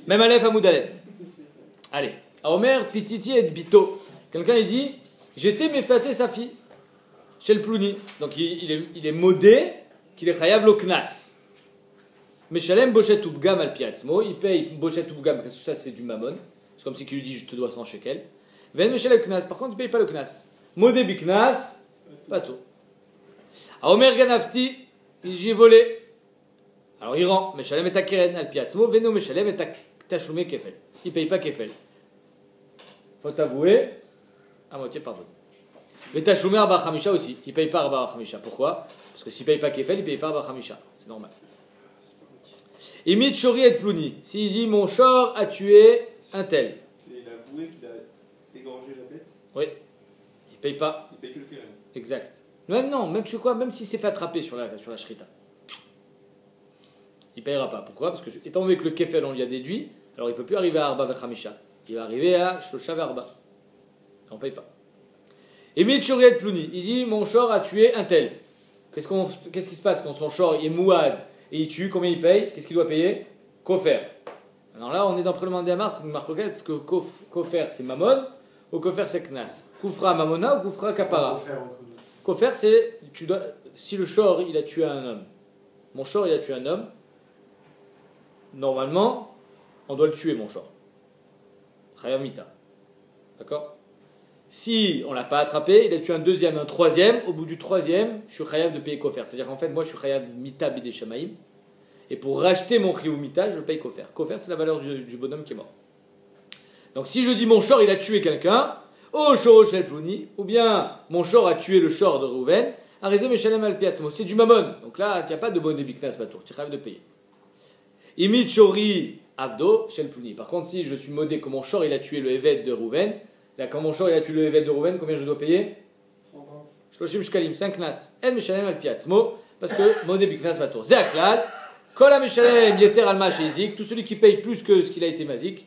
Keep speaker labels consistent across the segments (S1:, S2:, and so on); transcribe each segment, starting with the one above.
S1: Même Aleph, Hamoud Aleph. Allez. Omer, Pititi et Bito. Quelqu'un il dit, j'étais méfaté sa fille. Chez le Plouni. Donc il est modé qu'il est chayav lo knas. Meshalem bochet ubgam al piatzmo. Il paye bochet ubgam parce que ça c'est du mammon. C'est comme si il lui dit je te dois 100 shekels. Ven meshalem knas. Par contre il paye pas le knas. Modé bi knas. Pas tout. A Omer ganafti. J'ai volé. Alors il rend. Meshalem et akeren al piatzmo. Veno meshalem et tachumé kefel. Il paye pas kefel. Faut avouer. À moitié pardon. Mais Tachoumer Arba Khamisha aussi, il ne paye pas Arba Khamisha. Pourquoi? Parce que s'il ne paye pas Kefel, il ne paye pas Arba Khamisha. C'est normal. Imit Shori et Plouni. S'il dit mon shor a tué un tel.
S2: Il a avoué qu'il a égorgé la bête.
S1: Oui. Il ne paye pas.
S2: Il paye que le keren.
S1: Exact. Même non, même tu sais quoi, même s'il s'est fait attraper sur la shrita. Il ne payera pas. Pourquoi? Parce que étant donné que le Kefel on lui a déduit, alors il ne peut plus arriver à Arba Khamisha. Il va arriver à Shlosha Arba. On ne paye pas. Et Mitchuriet Plouni, il dit mon shor a tué un tel. Qu'est-ce qui se passe quand son shor est mouad et il tue? Combien il paye? Qu'est-ce qu'il doit payer? Kofer. Alors là, on est dans le prélement d'Amar, c'est une marquette, parce que Kofer c'est Mammon ou Kofer c'est Knas. Koufra Mamona ou Koufra Kapara. Kofer c'est si le shor il a tué un homme. Mon shor il a tué un homme. Normalement, on doit le tuer mon shor. Chayamita. D'accord? Si on ne l'a pas attrapé, il a tué un deuxième, un troisième. Au bout du troisième, je suis chayav de payer kofer. C'est-à-dire qu'en fait, moi, je suis chayav mita bidé shamaïm. Et pour racheter mon chiyuv mita, je paye kofer. Kofer, c'est la valeur du bonhomme qui est mort. Donc si je dis mon shor, il a tué quelqu'un, oh shor shel plouni, ou bien mon shor a tué le shor de Reuven, arizé meshalem al piatmo, c'est du mammon. Donc là, il n'y a pas de bonne biknas batour, tu es chayav de payer. Imit shori avdo shel plouni. Par contre, si je suis modé que mon shor, il a tué le évêque de Reuven, là, quand mon shor il a tué le évêque de Reuven, combien je dois payer?
S2: 130.
S1: Shloshim shkalim, 5 knas. En mishalem al piatzmo, parce que modé biknas batour. Zeaklal, kol ha mishalem yeter al machizik, tout celui qui paye plus que ce qu'il a été mazik,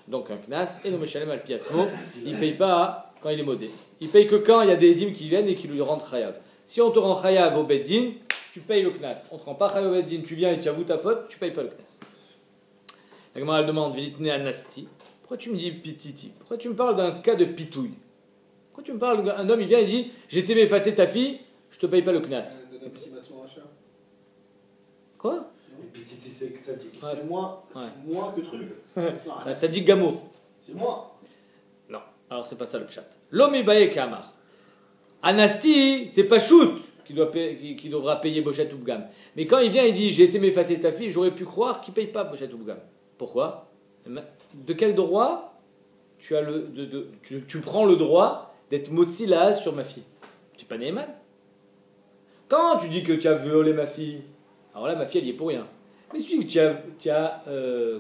S1: donc un knas, et no mishalem al piatzmo, il ne paye pas quand il est modé. Il paye que quand il y a des dîmes qui viennent et qui lui rendent chayav. Si on te rend chayav au beddin, tu payes le knas. On te rend pas chayav au beddin, tu viens et tu avoues ta faute, tu payes pas le knas. La Gemara elle demande, Vilitne anasti. Pourquoi tu me dis pititi? Pourquoi tu me parles d'un cas de pitouille? Pourquoi tu me parles d'un homme, il vient et dit j'étais méfaté ta fille, je te paye pas le knas? Quoi?
S3: Pititi, c'est moi que truc.
S1: Ça dit gamo.
S3: C'est moi.
S1: Non, alors c'est pas ça le pshat. L'homme baye kamar. Anasti, c'est pas shoot qui devra payer Bochet Ubgam. Mais quand il vient et dit j'ai été méfaté ta fille, j'aurais pu croire qu'il paye pas Bochet Ubgam. Pourquoi? De quel droit tu prends le droit d'être motzila sur ma fille? Tu n'es pas Neyman. Quand tu dis que tu as violé ma fille, alors là ma fille elle y est pour rien. Mais si tu dis que tu as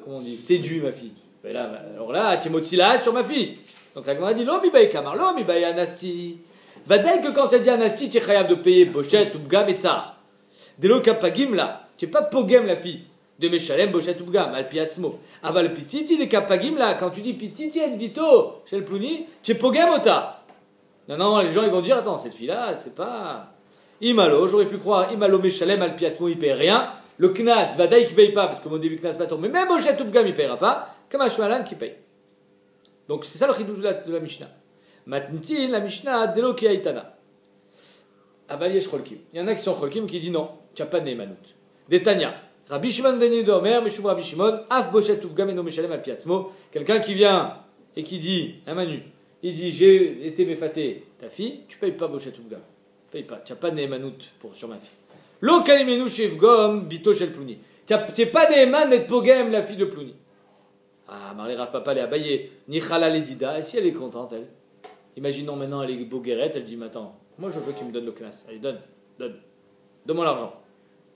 S1: comment on dit, séduit ma fille, ben là, alors là tu es motzila sur ma fille. Donc la Gemara dit l'homme ibaye kamar, l'homme ibaye anasti. Va dire que quand tu as dit anasti, tu es chayav de payer bochet ubgam et tsar. Dès le kapagim là, tu n'es pas pogem la fille. De Meshalem, Bochet Ubgam, al piatzmo. Aval pititi de kapagim là, quand tu dis pititi et bito, chez le plouni, tu es pogem ota. Non, les gens ils vont dire attends, cette fille là, c'est pas. Imalo, j'aurais pu croire, Imalo Meshalem, al piatzmo, il paye rien. Le knas, Vadaï qui paye pas, parce que mon début knas pas tombé, mais même Bochet Ubgam il payera pas, comme Ashmalan qui paye. Donc c'est ça le chidouj de la Mishnah. Matnitin, la Mishnah, Delo ki aitana. Aval yesh cholkim. Il y en a qui sont cholkim qui disent non, tu n'as pas de neymanout. Détania. Rabbi Shimon ben Yehuda Omer, Meshum Rabbi Shimon, Af Bochet Ubgam eno Meshalem al piatzmo. Quelqu'un qui vient et qui dit, un manu, il dit j'ai été méfaté ta fille, tu payes pas Bochet Ubgam. Tu payes pas, tu n'as pas de neymanout sur ma fille. Lo kalimenu shevgom bito shel plouni. Tu n'es pas neyman d'être pogem la fille de plouni. Ah, Marley Rav Papa, elle est abayée. Ni chala ledida, et si elle est contente, elle. Imaginons maintenant, elle est boguerette, elle dit mais attends, moi je veux qu'il me donne le classe. Allez, donne-moi l'argent.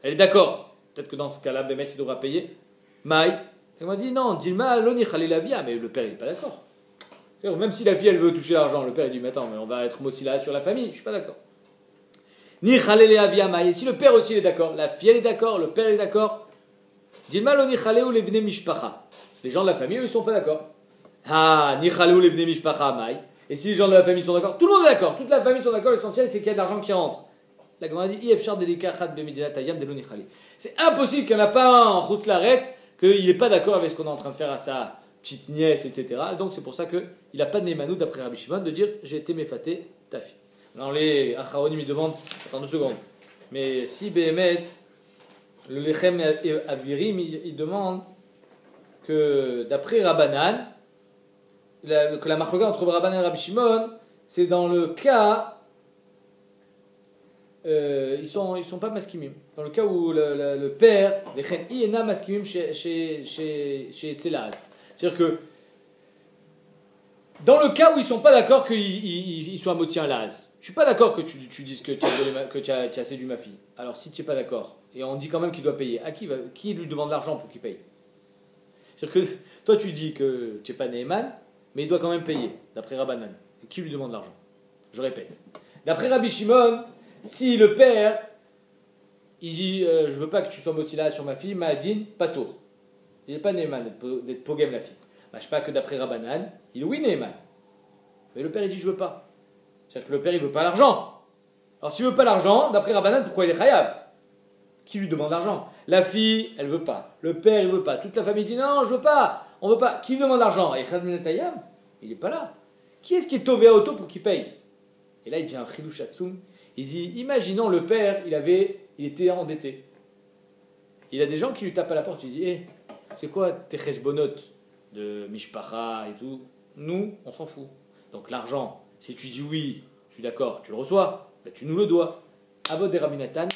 S1: Elle est d'accord. Peut-être que dans ce cas-là, Bémet, il devra payer. Maï. Elle m'a dit non, Dilma, l'oni khalé la via, mais le père, il n'est pas d'accord. Même si la fille, elle veut toucher l'argent, le père, il dit mais attends, mais on va être motzila sur la famille, je ne suis pas d'accord. Ni khalé la via, maï. Et si le père aussi est d'accord, la fille, elle est d'accord, le père, est d'accord. Dilma, l'oni khalé ou les bnei mishpacha. Les gens de la famille, eux, ils ne sont pas d'accord. Ah, ni khalé ou les bnei mishpacha, maï. Et si les gens de la famille sont d'accord, tout le monde est d'accord, toute la famille sont d'accord, l'essentiel, c'est qu'il y a de l'argent qui rentre. La Gemara dit c'est impossible qu'il n'y en a pas un en Chutz Laretz qu'il n'est pas d'accord avec ce qu'on est en train de faire à sa petite nièce, etc. Donc c'est pour ça qu'il n'a pas de Neymanou d'après Rabbi Shimon de dire j'ai été méfaté ta fille. Dans les Acharonim, ils demandent, attends 2 secondes, mais si Behemet, le Lechem Avirim, il demande que d'après Rabbanan, que la marloga entre Rabbanan et Rabbi Shimon, c'est dans le cas, ils sont pas maskimim. Dans le cas où le père, Lechem Iena maskimim chez Tzelaz. C'est-à-dire que dans le cas où ils sont pas d'accord qu'ils soient motiens Laz. Je suis pas d'accord que tu dises que tu as séduit ma fille. Alors si tu n'es pas d'accord, et on dit quand même qu'il doit payer, à qui lui demande l'argent pour qu'il paye? C'est-à-dire que toi tu dis que tu n'es pas Neyman, mais il doit quand même payer, d'après Rabbanan. Et qui lui demande l'argent? Je répète. D'après Rabbi Shimon, si le père, il dit je veux pas que tu sois motilé sur ma fille, Ma'adin, pas tour. Il n'est pas Neyman d'être pogem la fille. Je sais pas que d'après Rabbanan, il est oui Neyman. Mais le père il dit je veux pas. C'est-à-dire que le père il veut pas l'argent. Alors s'il veut pas l'argent, d'après Rabbanan, pourquoi il est chayav? Qui lui demande l'argent? La fille, elle veut pas. Le père il veut pas. Toute la famille dit non, je veux pas. On veut pas. Qui lui demande l'argent? Et Khad Minatayam, il est pas là. Qui est-ce qui est tové à auto pour qu'il paye? Et là il dit un chidouch hatsoum. Il dit imaginons le père, il était endetté. Il a des gens qui lui tapent à la porte. Il dit c'est quoi tes cheshbonot de mishpacha et tout? Nous, on s'en fout. Donc l'argent, si tu dis oui, je suis d'accord, tu le reçois, ben tu nous le dois. Avod et Rabbi Nathan,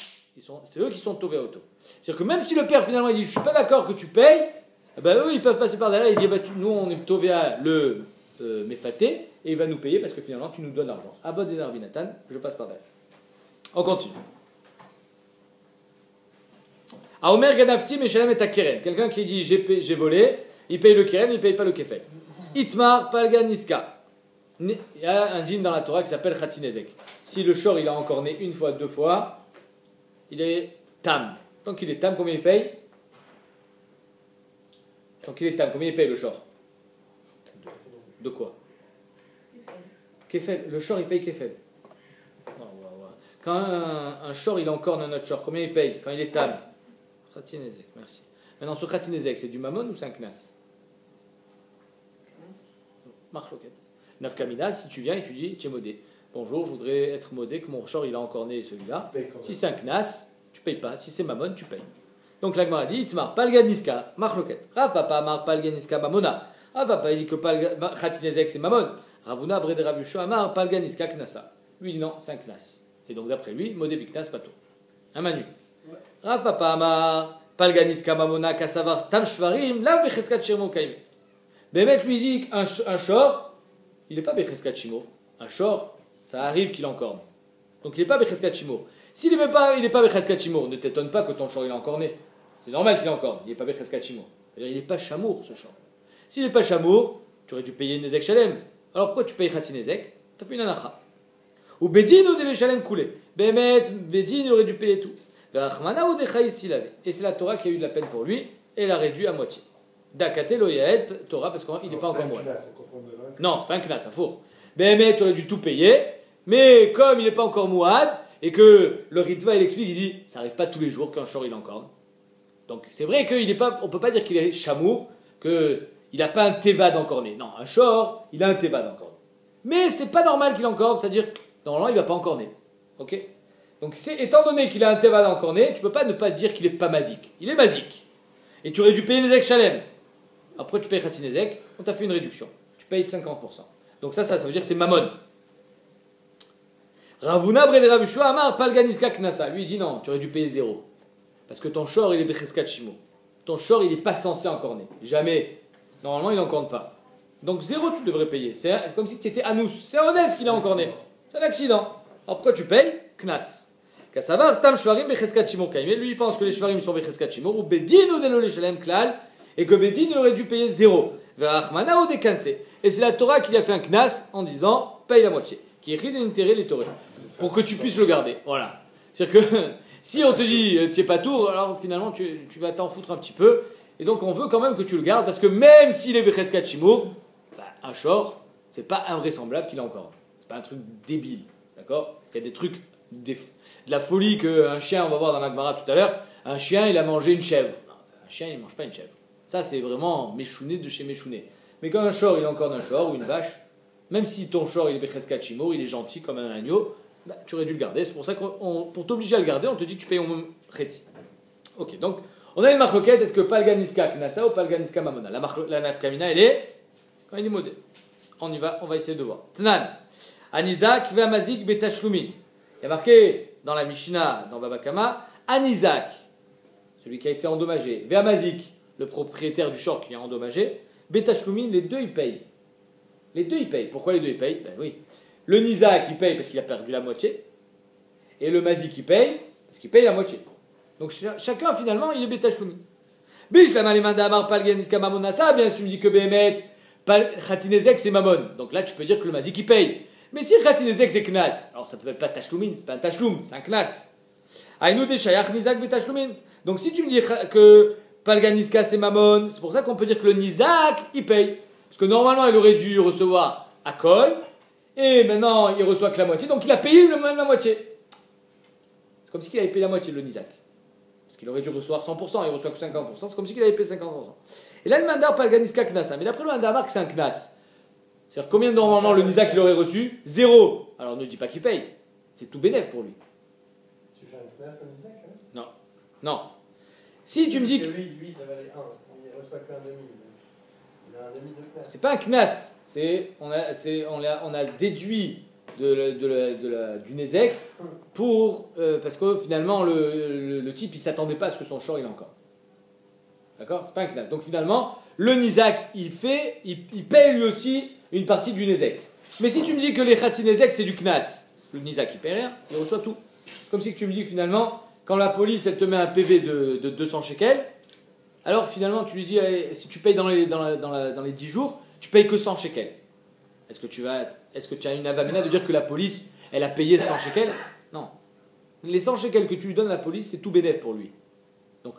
S1: c'est eux qui sont tové auto. C'est-à-dire que même si le père finalement il dit je suis pas d'accord que tu payes, ben eux ils peuvent passer par derrière et dire nous on est tové à le méfaté et il va nous payer parce que finalement tu nous donnes l'argent. Avod et Rabbi Nathan, je passe par derrière. On continue. Aomer Ganafti Meshalem et Keren. Quelqu'un qui dit j'ai volé, il paye le Keren, il ne paye pas le Kefel. Itmar Palgan Niska. Il y a un dîne dans la Torah qui s'appelle Khatinezek. Si le shor il a encore né 1 fois, 2 fois, il est tam. Tant qu'il est tam, combien il paye? Tant qu'il est tam, combien il paye le shor? De quoi? Kefel. Le shor il paye Kefel. Quand un shor il a encore un autre shor, combien il paye? Quand il est tam? Khatinezek, merci. Maintenant ce Khatinezek, c'est du mammon ou c'est un knas? Marloquet. Nafkamina, si tu viens et tu dis, tu es modé. Bonjour, je voudrais être modé, que mon shor il a encore né celui-là. Si c'est un knas, tu payes pas. Si c'est mammon, tu payes. Donc l'agma dit, Itmar, palganiska, marloquet. Rav papa, mar palganiska mamona. Rav papa, il dit que khatinezek c'est mammon. Ravuna, brede ravusho, amar palganiska knasa. Lui, il dit non, c'est un knas. Et donc d'après lui, modé piknas pato. Un manu. Rav papa, amar palganiska mamona, kasavar stam shvarim, la becheskat shirmo kaime. Bémet lui dit un shor, il n'est pas Becheskat Shimo. Un shor, ça arrive qu'il encorne. Donc il n'est pas Becheskat Shimo. S'il n'est pas Becheskat Shimo, ne t'étonne pas que ton shor il est encorné. C'est normal qu'il encorne. Il n'est pas Becheskat Shimo. C'est-à-dire il n'est pas chamour ce shor. S'il n'est pas chamour, tu aurais dû payer Nezek Shalem. Alors pourquoi tu payes Khatinezek? Tu as fait une anacha. Ou Bedin ou Deve Shalem coulé. Bémet, Bedin aurait dû payer tout. Et c'est la Torah qui a eu de la peine pour lui et l'a réduit à moitié. Dakate lo yaed Torah parce qu'il n'est pas encore mort. Non, c'est pas un knas, un four. Béhémet, tu aurais dû tout payer, mais comme il n'est pas encore mouad, et que le Ritva il explique, il dit ça n'arrive pas tous les jours qu'un shor il encorne. Donc c'est vrai qu'on ne peut pas dire qu'il est chamour, qu'il n'a pas un teva d'encorné. Non, un shor, il a un teva d'encorné. Mais c'est pas normal qu'il encorne, c'est-à-dire, normalement il ne va pas encorner. Ok? Donc étant donné qu'il a un teva d'encorné, tu ne peux pas ne pas dire qu'il n'est pas mazik. Il est mazik. Et tu aurais dû payer les shalem. Après, tu payes Khatinezek, on t'a fait une réduction. Tu payes 50%. Donc ça veut dire que c'est Mammon. Ravuna Brede Ravushoua Amar Palganiska Knasa. Lui, il dit non, tu aurais dû payer 0. Parce que ton shor, il est Becheskat Shimo. Ton shor, il n'est pas censé encorner. Jamais. Normalement, il n'encorne pas. Donc 0, tu devrais payer. C'est comme si tu étais Anous. C'est Onès qui l'a encorné. C'est un accident. Alors pourquoi tu payes? Knas. Kassavar Stam Shvarim Becheskat Shimo Kaimé. Lui, il pense que les Shvarim sont Becheskat Shimo. Ou Bedin ou Delole Shalem Klal. Et que Bedin aurait dû payer 0. Et c'est la Torah qui lui a fait un knas en disant paye la moitié. Qui écrit d'intérêt les Torahs. Pour que tu puisses le garder. Voilà. C'est-à-dire que si on te dit tu n'es pas tour, alors finalement tu vas t'en foutre un petit peu. Et donc on veut quand même que tu le gardes parce que même s'il est Becheskat Shimo, un shor, c'est pas invraisemblable qu'il a encore. C'est pas un truc débile. D'accord? Il y a des trucs, de la folie qu'un chien, on va voir dans la Gemara tout à l'heure, un chien il a mangé une chèvre. Non, un chien il ne mange pas une chèvre. Ça, c'est vraiment méchouné de chez méchouné. Mais quand un shor, il est encore d'un shor ou une vache, même si ton shor, il est becheskat chimo, il est gentil comme un agneau, bah, tu aurais dû le garder. C'est pour ça que pour t'obliger à le garder, on te dit que tu payes au moins chetzi. Ok, donc, on a une marloquette, est-ce que palganiska knasa ou palganiska mamona? La nafkamina, elle est quand il est modé. On y va, on va essayer de voir. Tnan, Anizak ve'amazik betashlumin. Il y a marqué dans la Mishnah, dans Baba Kama, Anizak, celui qui a été endommagé, ve'amazik, le propriétaire du short qui est endommagé, betashlumin, les deux ils payent. Les deux ils payent. Pourquoi les deux ils payent? Ben oui. Le Nizak il paye parce qu'il a perdu la moitié, et le mazik il paye parce qu'il paye la moitié. Donc chacun finalement il est betashlumin. Bish la malemanda amar palganiska mamonasa, bien si tu me dis que Behemet, Khatinezek c'est Mamon. Donc là tu peux dire que le mazik il paye. Mais si Khatinezek c'est Knas, alors ça ne peut pas Tashlumin, c'est pas un Tashlum, c'est un Knas. Aïnou de Shayach Nizak betashlumin. Donc si tu me dis que Palganiska c'est Mamon, c'est pour ça qu'on peut dire que le Nizak il paye. Parce que normalement il aurait dû recevoir à Kol, et maintenant il reçoit que la moitié, donc il a payé le même la moitié. C'est comme si il avait payé la moitié le Nizak. Parce qu'il aurait dû recevoir 100%, il reçoit que 50%, c'est comme si il avait payé 50%. Et là le mandar Palganiska Knasa, mais d'après le mandar c'est un Knas. C'est-à-dire combien normalement le Nizak il aurait reçu? 0. Alors ne dis pas qu'il paye, c'est tout bénef pour lui.
S3: Tu fais un classe au Nizak, hein?
S1: Non. Non. Si tu me dis que...
S3: Lui, ça valait 1, il reçoit qu'un demi. Il a un demi de classe.
S1: C'est pas un Knas, on a déduit du Nézek parce que finalement le type il s'attendait pas à ce que son short il a encore. D'accord? C'est pas un Knas. Donc finalement, le Nizak il paye lui aussi une partie du Nézek. Mais si tu me dis que les Khatsi Nézek c'est du Knas, le Nizak il paye rien, il reçoit tout. C'est comme si tu me dis que finalement, quand la police elle te met un PV de 200 shekels, alors finalement tu lui dis allez, si tu payes dans les 10 jours, tu payes que 100 shekels. Est-ce que tu as une avamina de dire que la police elle a payé 100 shekels? Non. Les 100 shekels que tu lui donnes à la police, c'est tout bénéf pour lui. Donc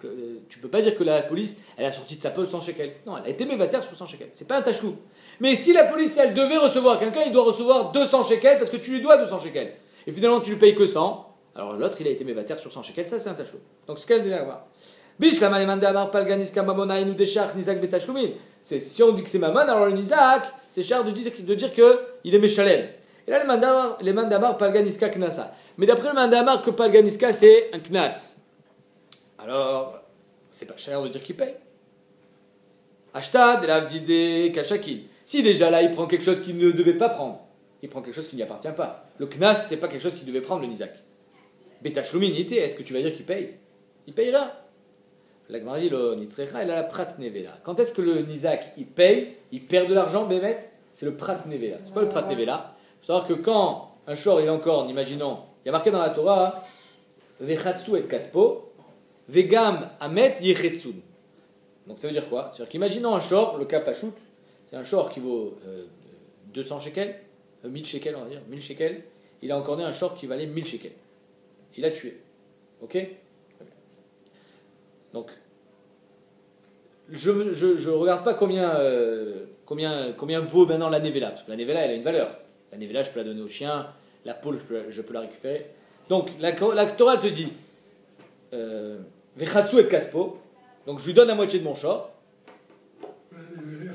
S1: tu peux pas dire que la police elle a sorti de sa poche 100 shekels. Non, elle a été mévataire sur 100 shekels. C'est pas un tachlou. Mais si la police elle devait recevoir quelqu'un, il doit recevoir 200 shekels parce que tu lui dois 200 shekels. Et finalement tu lui payes que 100. Alors l'autre il a été mévataire sur 100 shekels, ça c'est un tachlou. Donc c'est ce qu'elle dit là. Bish la malemanda amar palganiska mamona inu deshach nizak betashlumin. Si on dit que c'est maman, alors le nizak c'est cher de dire que il est méchalem. Et là les mandamar palganiska knasa. Mais d'après le mandamar que palganiska c'est un knas. Alors c'est pas cher de dire qu'il paye. Ashtad de l'avdide kachakil. Si déjà là il prend quelque chose qu'il ne devait pas prendre, il prend quelque chose qui n'y appartient pas. Le knas c'est pas quelque chose qu'il devait prendre le nizak. Betashlumin est-ce que tu vas dire qu'il paye? Il payera. La Gemara dit le nitzrecha, il a la prat nevela. Quand est-ce que le nizak il paye, il perd de l'argent, Bémet? C'est le prat nevela. C'est pas le prat nevela. Il faut savoir que quand un shor il est encore, imaginons, il y a marqué dans la Torah, vechatsu et kaspo, vegam amet yechetsun. Donc ça veut dire quoi? C'est-à-dire qu'imaginons un shor, le kapachout, c'est un shor qui vaut 200 shekels, 1000 shekels on va dire, 1000 shekels. Il a encore né un shor qui valait 1000 shekels. Il a tué. Ok? Donc, je ne regarde pas combien vaut maintenant la nevela, parce que la nevela, elle a une valeur. La nevela, je peux la donner au chien, la peau, je peux la récupérer. Donc, la Torah te dit, Vechatsu et kaspo, donc je lui donne la moitié de mon short,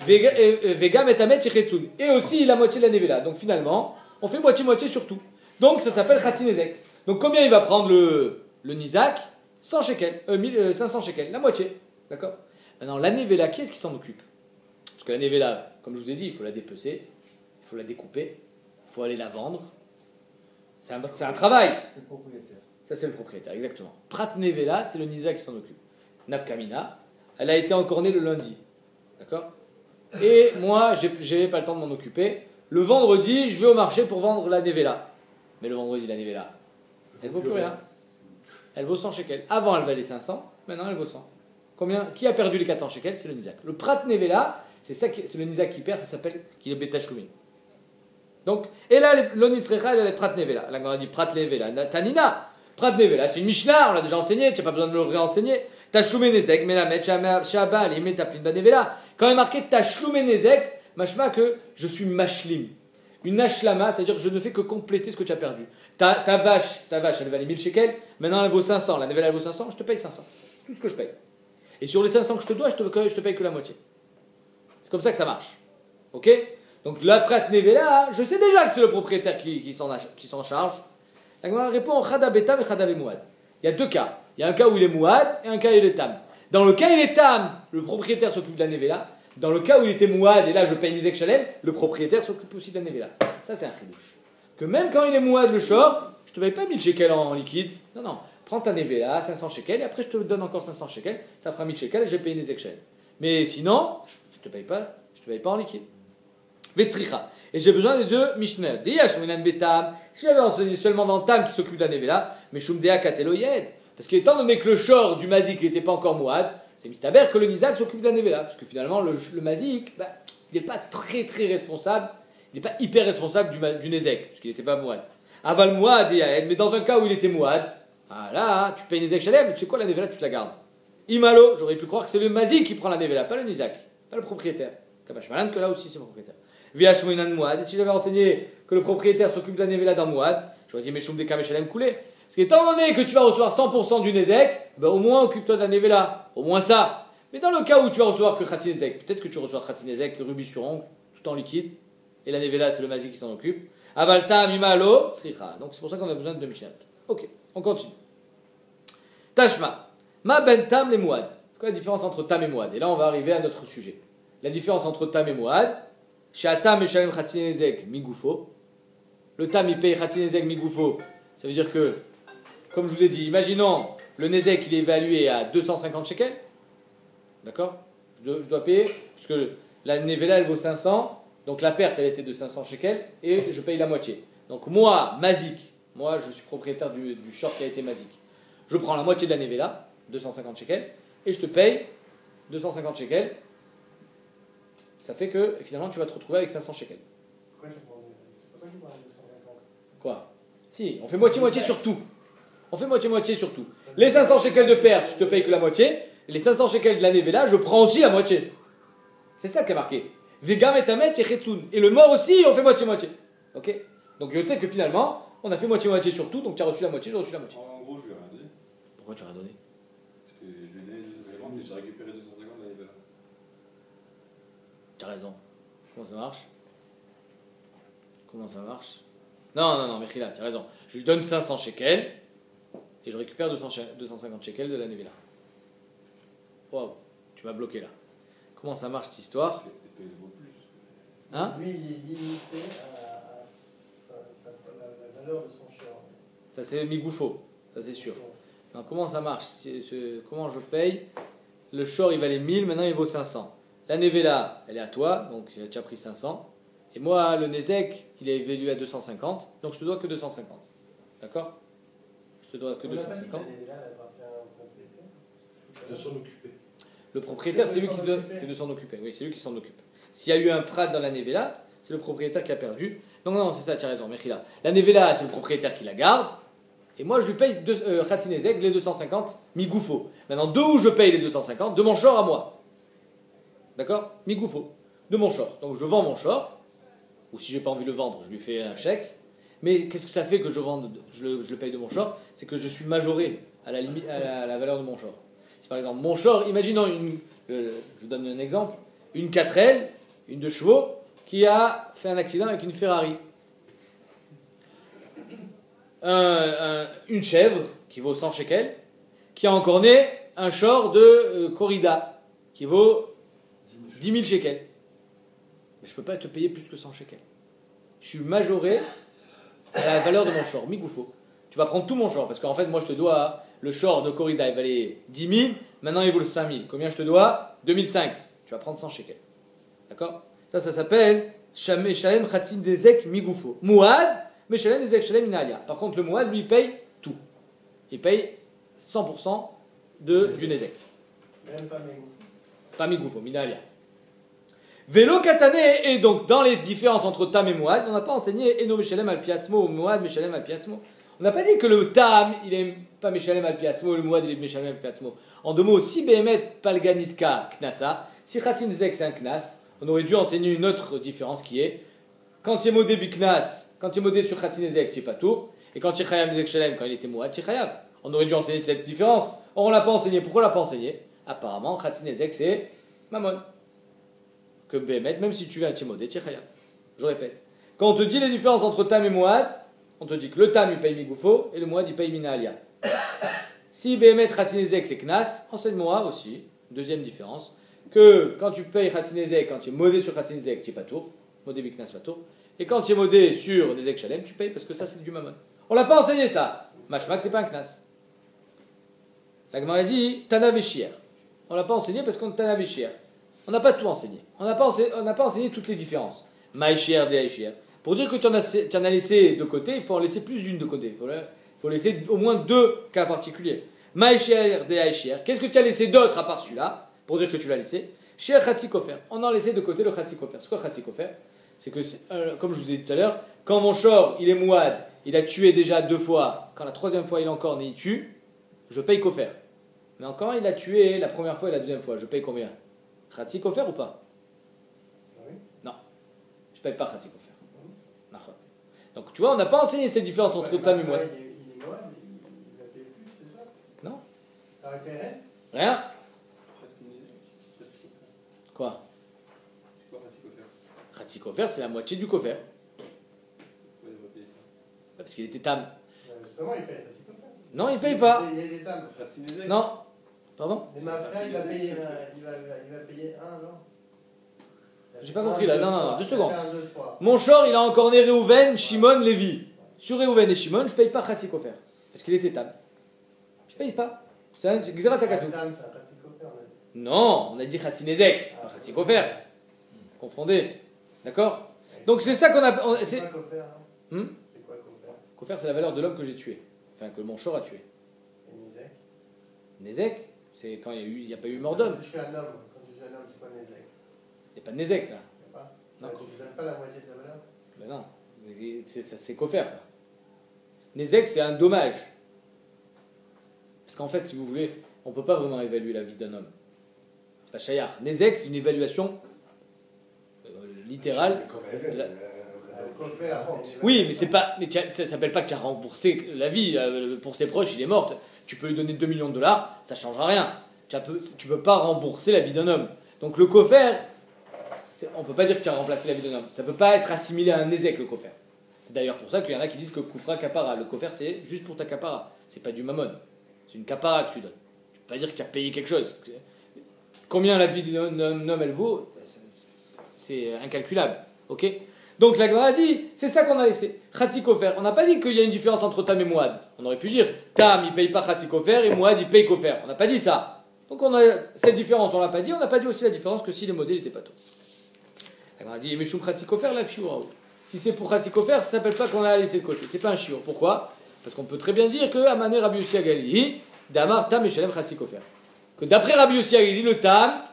S1: Vegam et amet yechetsun, et aussi la moitié de la nevela. Donc finalement, on fait moitié-moitié sur tout. Donc ça s'appelle Khatsinezek. Donc combien il va prendre le nizak? 100 shekels, 500 shekels, la moitié. D'accord? Maintenant, la nevela, qui est-ce qui s'en occupe? Parce que la nevela, comme je vous ai dit, il faut la dépecer, il faut la découper, il faut aller la vendre. C'est un travail.
S3: C'est le propriétaire.
S1: Ça, c'est le propriétaire, exactement. Prat nevela, c'est le nizak qui s'en occupe. Nafkamina, elle a été encornée le lundi. D'accord? Et moi, j'ai pas le temps de m'en occuper. Le vendredi, je vais au marché pour vendre la nevela. Mais le vendredi, la nevela, elle ne vaut plus rien. Elle vaut 100 shekels. Avant, elle valait 500. Maintenant, elle vaut 100. Qui a perdu les 400 shekels? C'est le nizak. Le prat nevela, c'est le nizak qui perd, ça s'appelle qu'il est betashlumin. Donc, et là, l'onitzrecha, elle est prat nevela. La Gemara dit prat nevela. Tanina, prat nevela, c'est une mishnah, on l'a déjà enseigné, tu n'as pas besoin de le réenseigner. Tashlumen nezek, melamet, shabal, imet, taplin, banevela. Quand il est marqué tashlumen nezek, machma que je suis mashlim. Une ashlama, c'est-à-dire que je ne fais que compléter ce que tu as perdu. Ta vache, elle valait 1000 shekels, maintenant elle vaut 500, la nevela elle vaut 500, je te paye 500. Tout ce que je paye. Et sur les 500 que je te dois, je te paye que la moitié. C'est comme ça que ça marche. Ok? Donc la prat nevela, je sais déjà que c'est le propriétaire qui s'en charge. La Gemara répond chada betam et chada bemouad. Il y a deux cas. Il y a un cas où il est mouad et un cas où il est tam. Dans le cas où il est tam, le propriétaire s'occupe de la nevela. Dans le cas où il était mouad et là je paye Nizek Shalem, le propriétaire s'occupe aussi de la nevela. Ça c'est un chidouche. Que même quand il est mouad le shor, je te paye pas 1000 shekels en liquide. Non, non. Prends ta nevela, 500 shekels, et après je te donne encore 500 shekels. Ça fera 1000 shekels et j'ai payé Nizek Shalem. Mais sinon, je te paye pas en liquide. Vetzricha. Et j'ai besoin des deux Mishnah. Si j'avais enseigné seulement dans le Tam qui s'occupe de la Nevela, mais Shumdea Katelo Yed. Parce qu'étant donné que le shor du Mazik n'était pas encore Mouad, c'est Mistaber que le Nizak s'occupe de la Nevela. Parce que finalement, le Mazik, il n'est pas très responsable, il n'est pas hyper responsable du Nezek, puisqu'il n'était pas Mouad. Aval Mouad et Yaed, mais dans un cas où il était Mouad, là, tu payes Nezek Shalem, tu sais quoi, la Nevela, tu te la gardes. Imalo, j'aurais pu croire que c'est le Mazik qui prend la Nevela, pas le Nizak, pas le propriétaire. Kabash Malan, que là aussi c'est le propriétaire. Viashmoinan Mouad, et si j'avais enseigné que le propriétaire s'occupe de la Nevela dans Mouad, j'aurais dit Meshum Deka Meshalem coulé. Parce qu'étant donné que tu vas recevoir 100% du Nezek, au moins occupe-toi de la Nevela, au moins ça. Mais dans le cas où tu vas recevoir que Khatsi Nezek, peut-être que tu reçois Khatsi Nezek, rubis sur ongle, tout en liquide, et la Nevela c'est le Mazik qui s'en occupe. Avalta Mimalo, Sricha. Donc c'est pour ça qu'on a besoin de deux Mishnah. Ok, on continue. Tashma, Ma Ben Tam les Mouad. C'est quoi la différence entre Tam et Mouad? Et là on va arriver à notre sujet. La différence entre Tam et Mouad, chez Tam et Shalem Khatsi Nezek Migoufo. Le Tam il paye Khatsi Nezek Migoufo. Ça veut dire que, comme je vous ai dit, imaginons le Nezek il est évalué à 250 shekels. D'accord? Je dois payer, parce que la Nevela elle vaut 500, donc la perte elle était de 500 shekels et je paye la moitié. Donc moi, Mazik, moi je suis propriétaire du short qui a été Mazik. Je prends la moitié de la Nevela, 250 shekels, et je te paye 250 shekels. Ça fait que finalement tu vas te retrouver avec 500 shekels.
S3: Pourquoi tu prends 250?
S1: Quoi? Si, on fait moitié-moitié sur tout. On fait moitié-moitié sur tout. Les 500 shekels de perte, je te paye que la moitié. Les 500 shekels de la Nevela, je prends aussi la moitié. C'est ça qui est marqué. Vegam et Tamet Yechetsun. Et le mort aussi, on fait moitié-moitié. Ok? Donc je sais que finalement, on a fait moitié-moitié sur tout, donc tu as reçu la moitié, j'ai reçu la moitié.
S2: En gros, je lui ai rien donné.
S1: Pourquoi tu as rien donné?
S2: Parce que je lui ai donné 250 et j'ai récupéré 250 de la Nevela.
S1: Tu as raison. Comment ça marche? Comment ça marche? Non, Mechila, tu as raison. Je lui donne 500 shekels et je récupère 250 shekels de la Nevela. Waouh, tu m'as bloqué là. Comment ça marche cette histoire?
S2: Je l'ai payé 2 fois plus.
S1: Hein?
S3: Lui, il est limité à la valeur de son short.
S1: Ça c'est Migoufo, ça c'est sûr. Alors, comment ça marche? Comment je paye? Le short il valait 1000, maintenant il vaut 500. La Nevela, elle est à toi, donc tu as déjà pris 500. Et moi, le Nezek, il est évalué à 250, donc je te dois que 250. D'accord? Je te dois que 250.
S4: De s'en occuper.
S1: Le propriétaire, c'est lui qui doit de s'en occuper. Oui, c'est lui qui s'en occupe. S'il y a eu un prat dans la Nevela, c'est le propriétaire qui a perdu. Non, c'est ça, tu as raison, Mechila. La Nevela, c'est le propriétaire qui la garde. Et moi, je lui paye Khatsi Nezek, les 250, Migoufo. Maintenant, de où je paye les 250? De mon short à moi. D'accord? Migoufo. De mon short. Donc, je vends mon short. Ou si j'ai pas envie de le vendre, je lui fais un chèque. Mais qu'est-ce que ça fait que je le paye de mon short? C'est que je suis majoré à la limite, à la valeur de mon short. Si par exemple mon short, imaginons je donne un exemple, une 4L, une 2 chevaux, qui a fait un accident avec une Ferrari. Une chèvre qui vaut 100 shekels, qui a encore né un short de corrida qui vaut 10 000 shekels. Mais je ne peux pas te payer plus que 100 shekels. Je suis majoré à la valeur de mon short, Migoufo. Tu vas prendre tout mon short, parce qu'en fait, moi je te dois, le short de corrida, il valait 10 000, maintenant il vaut 5 000. Combien je te dois? 2005. Tu vas prendre 100 shekels. D'accord? Ça s'appelle Shalem Khatsin Nezek Migoufo. Mouad, mais Shalem Nezek Shalem Inalia. Par contre, le Mouad, lui, il paye tout. Il paye 100% du Nezek.
S3: Même pas Migoufo.
S1: Pas Migoufo, Minalia. Vélo Katane, et donc dans les différences entre Tam et Mouad, on n'a pas enseigné Eno Meshalem al Piatzmo ou Mouad Meshalem al Piatzmo. On n'a pas dit que le Tam, il est pas Meshalem al Piatzmo, le Mouad, il est Meshalem al Piatzmo. En deux mots, si Behemet Palganiska Knasa, si Khatin Zek c'est un Knas, on aurait dû enseigner une autre différence qui est quand tu es modé Biknas, quand tu es modé sur Khatin Zek, tu es pas tour, et quand tu es Chayav Nezek Shalem, quand il était Mouad, tu es Chayav. On aurait dû enseigner cette différence. Or, on l'a pas enseigné. Pourquoi on l'a pas enseigné? apparemment, Khatinezek, c'est Mammon. Que Bémet, même si tu veux un Timodé, tu es Khayab. Je répète. Quand on te dit les différences entre Tam et Mouad, on te dit que le Tam il paye Migoufo et le Mouad il paye Mina Alia. Si Bémet Khatinezek c'est Knas, enseigne-moi aussi, deuxième différence, que quand tu payes Khatinezek, quand tu es modé sur Khatinezek, tu es Patour, modé Biknas Patour, et quand tu es modé sur Nezek Shalem, tu payes parce que ça c'est du Mammon. On l'a pas enseigné ça. Mashmak c'est pas un Knas. La Gemara dit Tana Véchier. On l'a pas enseigné parce qu'on Tana Véchier. On n'a pas tout enseigné. On n'a pas enseigné toutes les différences. Maïchier, Déhaïchier. Pour dire que tu en as laissé de côté, il faut en laisser plus d'une de côté. Il faut laisser au moins deux cas particuliers. Maïchier, Déhaïchier. Qu'est-ce que tu as laissé d'autre à part celui-là pour dire que tu l'as laissé? Chez Khatsikofer. On a laissé de côté le Khatsikofer. C'est quoi Khatsikofer? C'est que, comme je vous ai dit tout à l'heure, quand mon shor, il est mouad, il a tué déjà 2 fois, quand la 3e fois il est encore né, il tue, je paye Kofer. Mais quand il a tué la première fois et la 2e fois, je paye combien? Khatsikofer ou pas?
S3: Oui.
S1: Non. Je paye pas Khatsikofer. Donc tu vois, on n'a pas enseigné cette différence entre Tam et Mouad.
S3: Il est mouad, il a payé plus, c'est ça?
S1: Non.
S3: T'as repéré?
S1: Rien. Quoi?
S2: C'est quoi Khatsikofer?
S1: Khatsikofer, c'est la moitié du Kofer.
S2: Pourquoi il va payer ça?
S1: Parce qu'il était Tam.
S3: Justement, il paye Khatsikofer.
S1: Non, il paye pas.
S3: Il y a des tables.
S2: Khatinezek?
S1: Non. Pardon?
S3: Mais ma frère, il va payer un, non?
S1: J'ai pas compris là, non, 2 secondes.
S3: 1, 2, 3.
S1: Mon shor, il a encore né Réhouven, Shimon, Lévi. Sur Réhouven et Shimon, je paye pas Khatsikofer. Parce qu'il était Tam. Je paye pas. C'est un Xerat Takatou.
S3: C'est un Khatsikofer, on a dit.
S1: Non, on a dit Khatinezek, pas Khatsikofer. Confondez. D'accord? Donc c'est ça qu'on a.
S3: C'est quoi Kofer, non? C'est quoi Kofer?
S1: Kofer, c'est la valeur de l'homme que j'ai tué. Enfin, que mon shor a tué.
S3: Et Nizek?
S1: Nezek, c'est quand il n'y a pas eu mort d'homme.
S3: Quand tu tues un homme, c'est quoi Nizek?
S1: Il n'y a pas de Nezek là.
S3: Il n'y a pas?
S1: Non,
S3: Tu ne donnes pas la moitié de la valeur?
S1: Ben non, c'est Kofer ça. Nezek, c'est un dommage. Parce qu'en fait, si vous voulez, on ne peut pas vraiment évaluer la vie d'un homme. C'est pas Shayar. Nezek, c'est une évaluation littérale.
S3: Kofer,
S1: Oui, mais c'est pas, ça s'appelle pas que tu as remboursé la vie. Pour ses proches, il est mort. Tu peux lui donner 2 millions de dollars, ça ne changera rien. Tu peux pas rembourser la vie d'un homme. Donc le Kofer, on ne peut pas dire que tu as remplacé la vie d'un homme. Ça ne peut pas être assimilé à un Nezek, le Kofer. C'est d'ailleurs pour ça qu'il y en a qui disent que Koufra Kapara. Le Kofer, c'est juste pour ta Kapara. C'est pas du Mammon. C'est une Kapara que tu donnes. Tu peux pas dire que tu as payé quelque chose. Combien la vie d'un homme elle vaut, c'est incalculable. Ok? Donc la Gemara a dit, c'est ça qu'on a laissé. Khatsikofer. On n'a pas dit qu'il y a une différence entre Tam et Mouad. On aurait pu dire, Tam il paye pas Khatsikofer et Mouad il paye Kofer. On n'a pas dit ça. Donc on a cette différence, on l'a pas dit. On n'a pas dit aussi la différence que si les modèles n'étaient pas tôt. La Gemara a dit, Meshum Khatsikofer la fiura. Si c'est pour Khatsikofer, ça s'appelle pas qu'on a laissé de côté. C'est pas un shiur. Pourquoi? Parce qu'on peut très bien dire que Amane Rabbi Yossi Agali, Damar Tam et Shalem Khatsikofer. Que d'après Rabbi Yossi Agali, le Tam,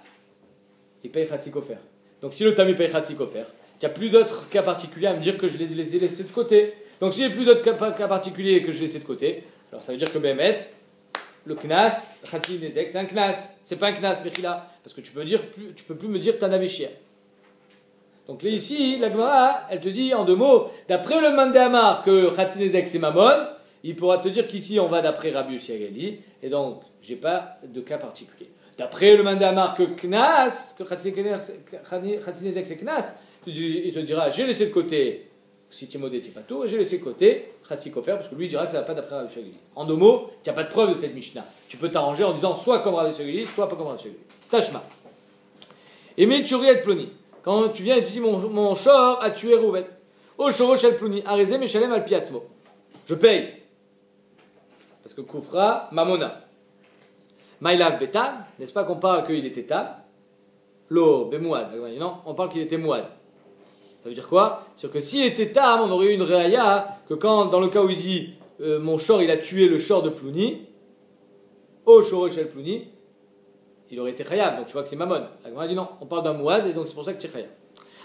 S1: il paye Khatsikofer. Donc si le Tam il paye Khatsikofer, il n'y a plus d'autres cas particuliers à me dire que je les ai laissés de côté. Donc si j'ai plus d'autres cas particuliers que je laissé de côté, alors ça veut dire que Bémet, le Knas, Khatinezek, c'est un Knas. C'est pas un Knas, Mechila. Parce que tu peux plus me dire Tana Véchier. Donc là, ici, la Gemara, elle te dit en 2 mots, d'après le Mandé Amar que Khatinezek c'est Mammon, il pourra te dire qu'ici on va d'après Rabbi Yossi Agali, et donc j'ai pas de cas particulier. D'après le Mandé Amar que Knas, que Khatinezek c'est Knas, il te dira j'ai laissé de côté si tu es modé, tu n'es pas tout, et j'ai laissé de côté Khatsikofer, parce que lui il dira que ça ne va pas d'après Rabbi Yossi Agali. En 2 mots, tu n'as pas de preuve de cette Mishnah. Tu peux t'arranger en disant soit comme Rabbi Yossi Agali, soit pas comme Rabbi Yossi Agali. Tashma. Aimé Tchuriet Ploni. Quand tu viens et tu dis mon shor a tué Rouven. Au shoro shel Ploni, arezé meshalem al piatzmo. Je paye. Parce que Koufra, Mamona. Maïlav Betam, n'est-ce pas qu'on parle qu'il était Tam? Lo, Bemouad. Non, on parle qu'il était Mouad. Ça veut dire quoi? C'est que s'il était Tam, on aurait eu une réaya que quand, dans le cas où il dit mon shor il a tué le shor de Plouni, au shoro shel Plouni, il aurait été khayab, donc tu vois que c'est Mammon. La Gemara dit non, on parle d'un Mouad et donc c'est pour ça que tu es khayab.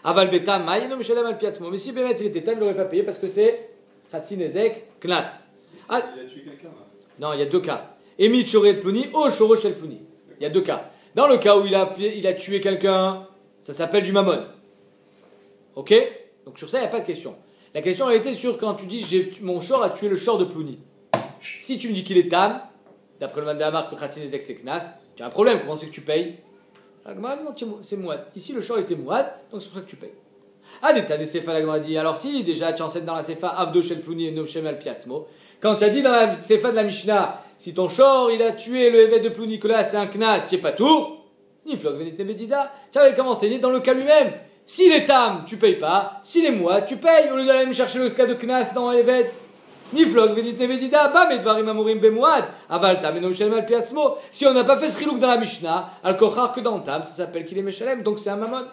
S1: Aval Betam, Maï, non, Mishalem al Piatzmo. Mais si Bémet il était Tam, il n'aurait pas payé parce que c'est Khatinezek, Knas.
S2: Il a tué quelqu'un là?
S1: Non, il y a 2 cas. Emi Tchoret Plouni, O Shoro Shel Plouni. Il y a 2 cas. Dans le cas où il a tué quelqu'un, ça s'appelle du Mammon. Ok? Donc sur ça, il n'y a pas de question. La question elle était sur quand tu dis mon shor a tué le shor de Plouni. Si tu me dis qu'il est Tam, d'après le Mandé Amar que Khatinezek c'est Knas, tu Tu as un problème, comment c'est que tu payes? La Gemara dit non, c'est mouad. Ici, le shor était mouad, donc c'est pour ça que tu payes. Ah, des sefa, la Gemara dit. Alors si, déjà, tu enseignes dans la sefa, avdo shel plouni et nom shemel piatzmo. Quand tu as dit dans la sefa de la Mishnah, si ton shor, il a tué le évêque de Plouni, que là, c'est un knas, tu es pas tour, ni flok venite medida, tu avais comme enseigné dans le cas lui-même. S'il est tam, tu payes pas. S'il est mouad, tu payes. Au lieu d'aller me chercher le cas de knas dans l'évêque. Ni flok venite medida, ba medvarim amorim bemouad, aval tam et nom shemel piatzmo. Si on n'a pas fait ce chilouk dans la Mishnah, al kochar que dans le tam, ça s'appelle qu'il est meshalem, donc c'est un mamon.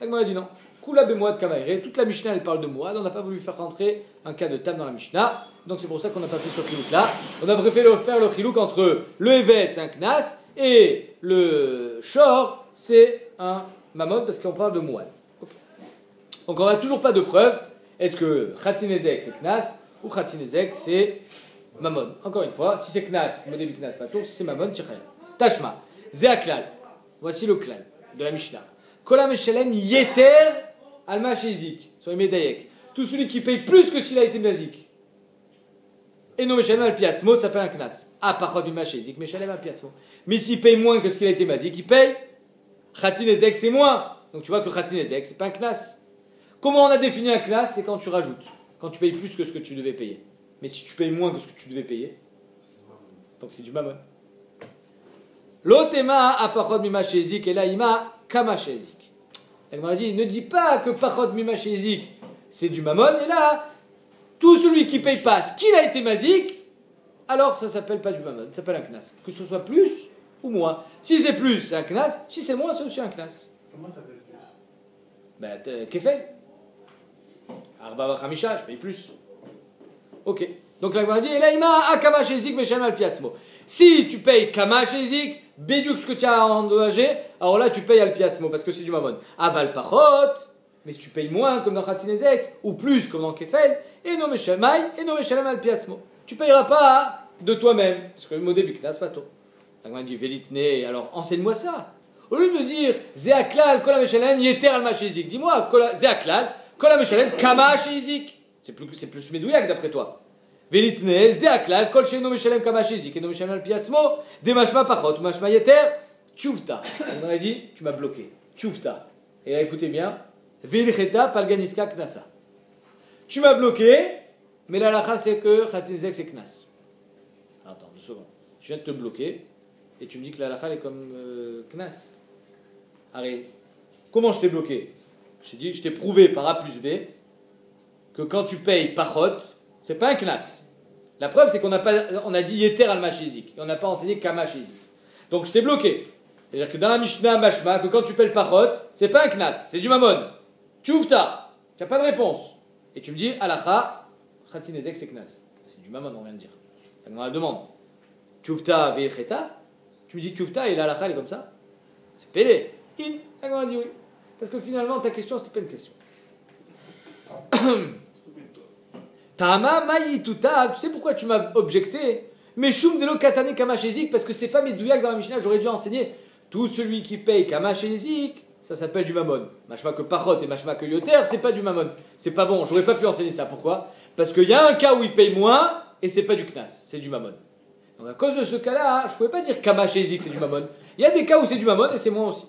S1: La Gemara dit non. Kula bemouad kamaire, toute la Mishnah elle parle de mouad, on n'a pas voulu faire rentrer un cas de tam dans la Mishnah, donc c'est pour ça qu'on n'a pas fait ce chilouk là. On a préféré faire le chilouk entre le evet c'est un knas et le shor c'est un mamon parce qu'on parle de mouad. Okay. Donc on n'a toujours pas de preuve, est-ce que khatinezek c'est knas ou khatinezek c'est mamon. Encore une fois, si c'est knas, le début knas, pas tout, si c'est mamon, tchachayim. Tashma, zeaklal, voici le klal de la Mishnah. Kola meshalem yeter alma shezik, soit médaillek. Tout celui qui paye plus que s'il a été mazik. Et non meshalem al piatzmo, ça s'appelle un knas. Ah, parchot bima shezik, meshalem al piatzmo. Mais s'il paye moins que ce qu'il a été mazik, il paye. Khatinezek, c'est moins. Donc tu vois que khatinezek, c'est pas un knas. Comment on a défini un knas? C'est quand tu rajoutes. Quand tu payes plus que ce que tu devais payer. Mais si tu payes moins que ce que tu devais payer, donc c'est du mamon. L'otema a parchot bima shezik et là ima kama shezik. Elle m'a dit, ne dis pas que Pachot Mima Shezik, c'est du mammon, et là, tout celui qui paye pas ce qu'il a été mazik, alors ça s'appelle pas du mammon, ça s'appelle un knas. Que ce soit plus ou moins. Si c'est plus, c'est un knas, si c'est moins, c'est aussi un knas.
S3: Comment ça s'appelle plus?
S1: Ben, kefel. Arba Vachamisha, je paye plus. Ok. Donc là, elle m'a dit, Elaïma, Akama Shezik, Meshem al Piatzmo. Si tu payes Kama Shezik, Béduk ce que tu as endommagé, alors là tu payes al piatzmo parce que c'est du mammon. Aval pachot, mais si tu payes moins comme dans Khatinezek, ou plus comme dans Kefel, et non meshamay, et non meshalem al piatzmo. Tu payeras pas de toi-même, parce que le mot début c'est pas tôt. Donc on dit velitne, alors enseigne-moi ça. Au lieu de me dire zeaklal, kola meshalem, yeter al machezik, dis-moi zeaklal, kola meshalem, kama shezik. C'est plus médouillac d'après toi. Velitne, zeaklal, kol sheno meshalem kama shezik, et non meshalem al piatzmo, de mashma pachot, ou mashma yeter, tchouvta. On a dit, tu m'as bloqué. Tchouvta. Et là, écoutez bien, velcheta palganiska knasa. Tu m'as bloqué, mais la lacha c'est que khatinzek c'est knas. Attends, 2 secondes. Je viens de te bloquer, et tu me dis que la lacha est comme knas. Arrête. Comment je t'ai bloqué? Je t'ai prouvé par A plus B que quand tu payes pachot, c'est pas un knas. La preuve, c'est qu'on a dit yeter al machizik, et on n'a pas enseigné kama chizik. Donc je t'ai bloqué. C'est-à-dire que dans la Mishnah Mashma, que quand tu payes le pachot, c'est pas un knas, c'est du mammon. Tchouvta, tu n'as pas de réponse. Et tu me dis, alacha, khatinezek c'est knas. C'est du mammon, on vient de dire. On la demande. Tchouvta ve'cheta, tu me dis tchouvta et l'alacha elle est comme ça. C'est pélé. In, on a dit oui. Parce que finalement, ta question, c'était pas une question. Tama maï tutav, tu sais pourquoi tu m'as objecté? Mais shum de lo katane kama shezik, parce que c'est pas mes douillacs dans la Mishnah, j'aurais dû enseigner. Tout celui qui paye kama shezik, ça s'appelle du mammon. Mashma que pachot et mashma que yoter, c'est pas du mammon. C'est pas bon, j'aurais pas pu enseigner ça. Pourquoi? Parce qu'il y a un cas où il paye moins et c'est pas du knas, c'est du mammon. Donc à cause de ce cas-là, je pouvais pas dire kama shezik c'est du mammon. Il y a des cas où c'est du mammon et c'est moins aussi.